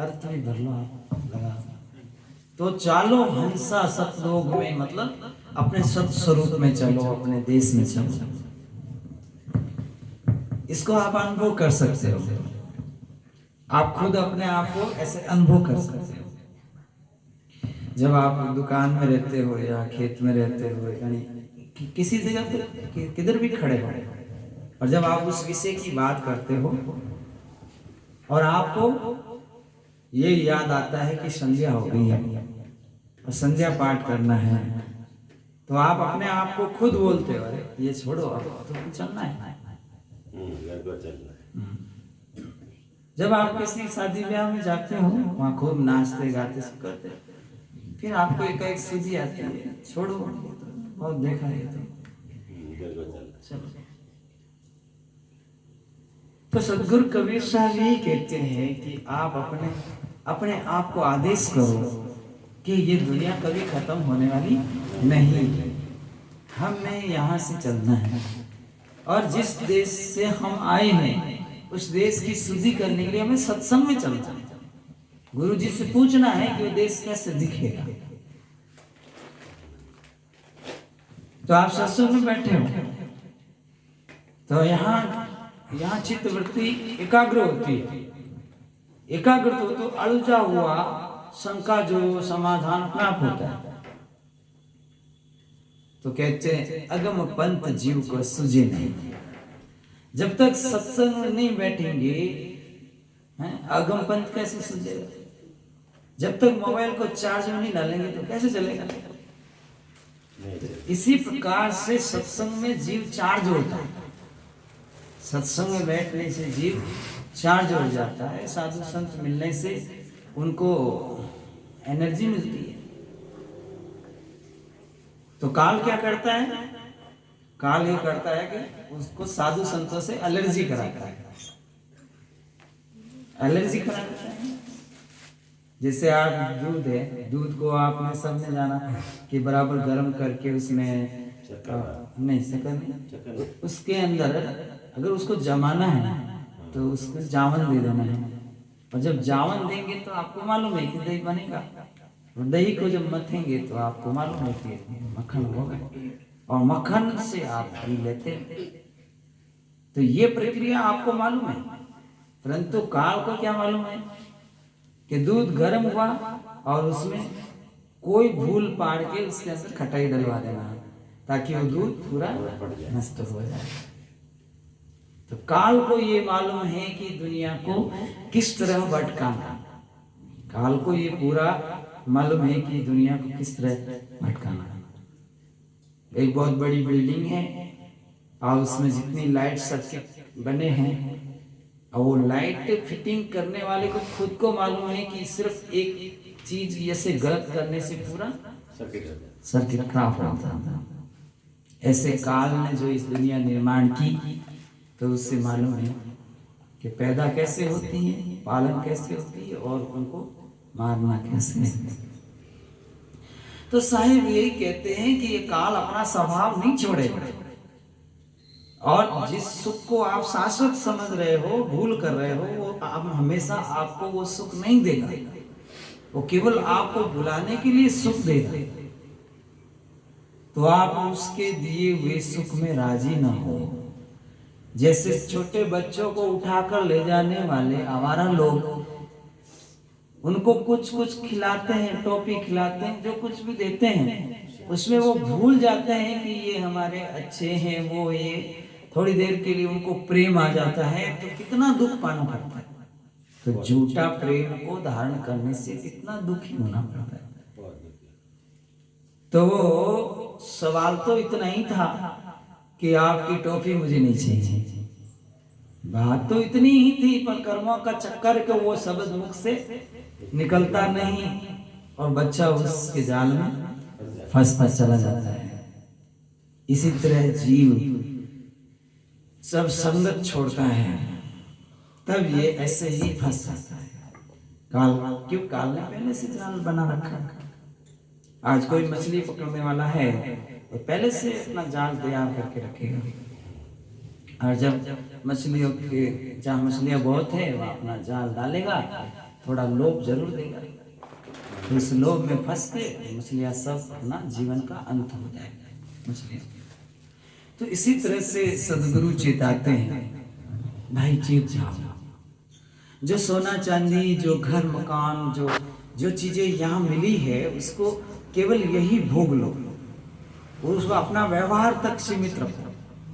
अर्थ भी भर लो आप लगा। तो चालो हंसा सतलोक में, मतलब अपने सत स्वरूप में चलो, अपने देश में चलो। इसको आप अनुभव कर सकते हो, आप खुद अपने आप को ऐसे अनुभव कर सकते हो। जब आप दुकान में रहते हो या खेत में रहते हो, यानी किसी जगह पे किधर भी खड़े हो, और जब आप उस विषय की बात करते हो और आपको ये याद आता है कि संध्या हो गई है और संध्या पाठ करना है, तो आप अपने आप को खुद बोलते हो, अरे ये छोड़ो, अब तो चलना है, घर को चलना है। जब आप किसी शादी ब्याह में जाते हो, वहाँ खूब नाचते गाते सब करते, फिर आपको एक सीधी आती है, छोड़ो बहुत देखा है, तो चलो। तो सदगुरु कबीर साहब यही कहते हैं कि आप अपने आप को आदेश करो कि ये दुनिया कभी खत्म होने वाली नहीं, हमें यहाँ से चलना है, और जिस देश से हम आए हैं उस देश की शुद्धि करने के लिए हमें सत्संग में चलना है। गुरु जी से पूछना है कि वो देश कैसे दिखेगा। तो आप सत्संग में बैठे हो, तो यहाँ चित्त वृत्ति एकाग्र होती है। एकाग्र तो अड़जा हुआ शंका जो समाधान अपने आप होता है। तो कहते हैं अगम पंथ जीव को सूझे नहीं। जब तक सत्संग में नहीं बैठेंगे, अगम पंथ कैसे सूझेगा? जब तक मोबाइल को चार्ज में नहीं डालेंगे तो कैसे चलेगा? इसी प्रकार से सत्संग में जीव चार्ज होता है। सत्संग में बैठने से जीव चार्ज हो जाता है, साधु संत मिलने से उनको एनर्जी मिलती है। तो काल क्या करता है? काल ये करता है कि उसको साधु संतों से एलर्जी कराता है। एलर्जी कराता है। जैसे आप दूध है, दूध को आपने सबने जाना कि बराबर गर्म करके उसमें नहीं शक्कर, उसके अंदर अगर उसको जमाना है तो उसको जावन दे देना है, और जब जावन देंगे तो आपको मालूम है कि दही बनेगा, और दही को जब मथेंगे तो आपको मालूम है कि मक्खन होगा, और मक्खन से आप घी लेते हैं। तो ये प्रक्रिया आपको मालूम है, परंतु काल को क्या मालूम है कि दूध गर्म हुआ और उसमें कोई भूल पाड़ के उसके अंदर खटाई डलवा देना है ताकि वो दूध पूरा नष्ट हो जाए। तो काल को ये मालूम है कि दुनिया को किस तरह भटकाना। काल को ये पूरा मालूम है कि दुनिया को किस तरह भटकाना। एक बहुत बड़ी बिल्डिंग है और उसमें जितनी लाइट सर्किट बने हैं, और वो लाइट फिटिंग करने वाले को खुद को मालूम है कि सिर्फ एक चीज जैसे गलत करने से पूरा सर्किट खराब होता है। ऐसे काल ने जो इस दुनिया निर्माण की, तो उससे मालूम है कि पैदा कैसे होती है, पालन कैसे होती है, और उनको मारना कैसे है। तो साहिब यही कहते हैं कि ये काल अपना स्वभाव नहीं छोड़ेगा, और जिस सुख को आप शाश्वत समझ रहे हो, भूल कर रहे हो, वो आप हमेशा आपको वो सुख नहीं देगा। वो केवल आपको बुलाने के लिए सुख देगा। तो आप उसके दिए हुए सुख में राजी ना हो। जैसे छोटे बच्चों को उठाकर ले जाने वाले आवारा लोग, उनको कुछ कुछ खिलाते हैं, टॉफी खिलाते हैं, जो कुछ भी देते हैं, उसमें वो भूल जाते हैं कि ये हमारे अच्छे हैं, वो ये थोड़ी देर के लिए उनको प्रेम आ जाता है, तो कितना दुख पाना पड़ता है। तो झूठा प्रेम को धारण करने से कितना दुखी होना पड़ता है। तो वो सवाल तो इतना ही था कि आपकी टॉफी मुझे नहीं चाहिए, बात तो इतनी ही थी, पर कर्मों का चक्कर के वो शब्द मुख से निकलता नहीं, और बच्चा उसके जाल में फंसता चला जाता है। इसी तरह जीव जब संगत छोड़ता है, तब ये ऐसे ही फंस जाता है। काल ने पहले से जाल बना रखा है। आज कोई मछली पकड़ने वाला है तो पहले से अपना जाल तैयार करके रखेगा, और जब मछलियों के जहाँ मछलियाँ बहुत है वहाँ अपना जाल डालेगा, थोड़ा लोभ जरूर देगा। तो इस लोभ में फंस के मछलियाँ सब अपना जीवन का अंत हो जाएगा मछलियाँ। तो इसी तरह से सदगुरु चेताते हैं, भाई चेत जाओ। जो सोना चांदी, जो घर मकान, जो चीजें यहाँ मिली है, उसको केवल यही भोग लो, उसको अपना व्यवहार तक सीमित रखो।